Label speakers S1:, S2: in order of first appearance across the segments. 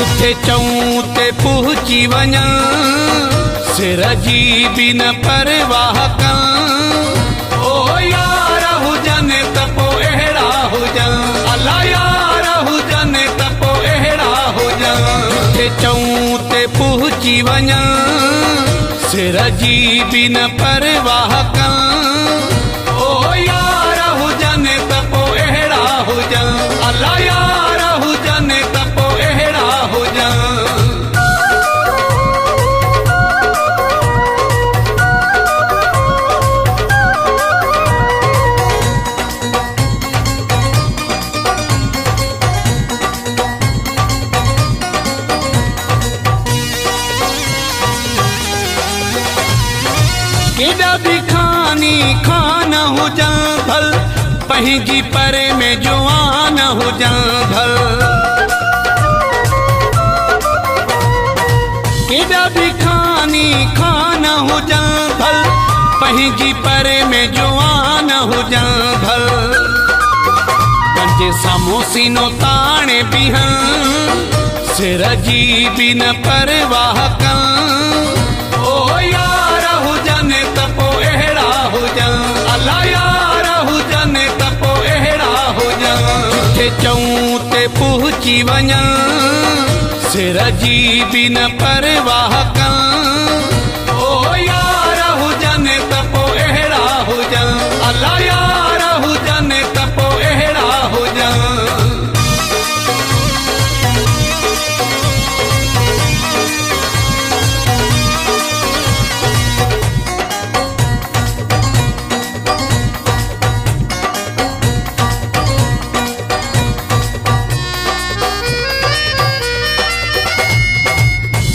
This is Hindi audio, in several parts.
S1: जिथे चऊं ते पहुची वञा सिर जी बि न परवाह कं ओ यार हुजनि त पोइ अहिड़ा हुजनि अला यार हुजनि त पोइ अहिड़ा हुजनि जिथे चऊं ते पहुची वञा सिर जी बि न परवाह कं ओ यार हुजनि त पोइ अहिड़ा हुजनि अला यार हुजनि त पोइ अहिड़ा हुजनि। केॾा बि खानी खान हुजनि भल पंहिंजी परे में जुआन हुजनि भल केॾा बि खानी खान हुजनि भल पंहिंजी परे में जुआन हुजनि भल पंहिंजे साम्हूं सीनो ताणे बीहनि सिर जी बि न परवाह कं ओ यार हुजनि त पोइ अहिड़ा हुजनि अला यार हुजनि त पोइ अहिड़ा हुजनि जिथे चऊं ते पहुची वञा सिर जी बि न परवाह कं ओ यार हुजनि त पोइ अहिड़ा हुजनि अला यार हुजनि त पोइ अहिड़ा हुजनि।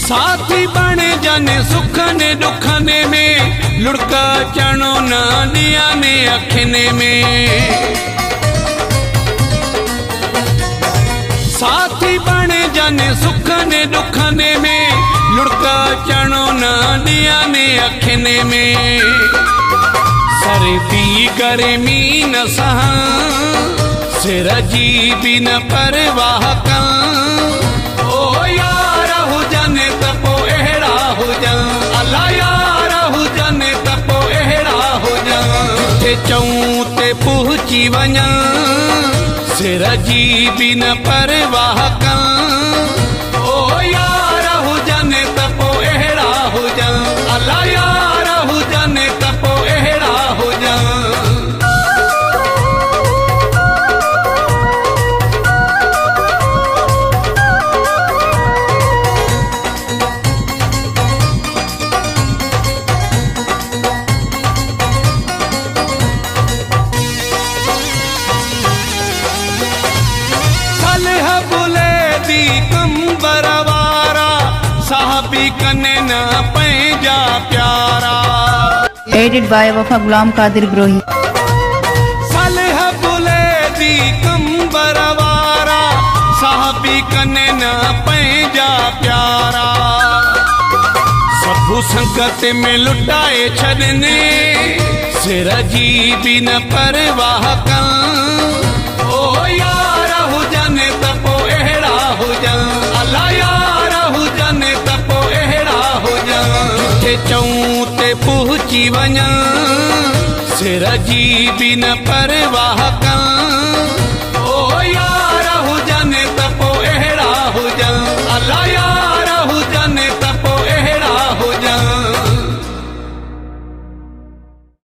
S1: साथी बणे जन सुखने दुखने में लुड़का चणो न ॾियनि अखिने में साथी बणे जन सुखने दुखने में लुड़का चणो न ॾियनि अखिने में सर्दी गर्मी न सहां सिर जी बि न परवाह कं ओ यार हुजनि त पोइ अहिड़ा हुजनि अला यार हुजनि त पोइ अहिड़ा हुजनि जिथे चऊं ते पहुची वञा सिर जी बि न परवाह कं ओ यार हुजनि त पोइ अहिड़ा हुजनि अला यार हुजनि त पोइ अहिड़ा हुजनि। साहबी कने न पंहिंजा प्यारा
S2: एडिट बाय वफा गुलाम कादिर ग्रोही
S1: सलह बुले दी कंबर वारा साहबी कने न पंहिंजा प्यारा सभु संकट में लुटाए छॾने सिर जी बि न परवाह कं ओ यार हुजनि त पोइ अहिड़ा हुजनि अला यार हुजनि त पोइ अहिड़ा हुजनि जिथे चऊं ते पहुची वञा सिर जी बि न परवाह